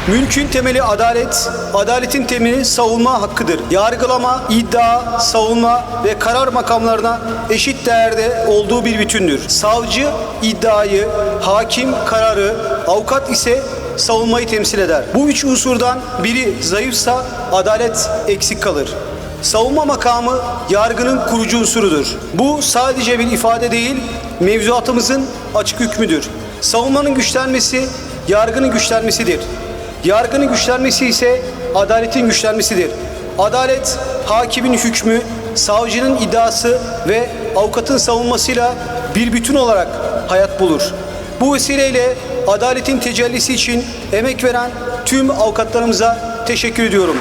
Mülkün temeli adalet, adaletin temeli savunma hakkıdır. Yargılama, iddia, savunma ve karar makamlarına eşit değerde olduğu bir bütündür. Savcı iddiayı, hakim kararı, avukat ise savunmayı temsil eder. Bu üç unsurdan biri zayıfsa adalet eksik kalır. Savunma makamı yargının kurucu unsurudur. Bu sadece bir ifade değil, mevzuatımızın açık hükmüdür. Savunmanın güçlenmesi, yargının güçlenmesidir. Yargının güçlenmesi ise adaletin güçlenmesidir. Adalet, hakimin hükmü, savcının iddiası ve avukatın savunmasıyla bir bütün olarak hayat bulur. Bu vesileyle adaletin tecellisi için emek veren tüm avukatlarımıza teşekkür ediyorum.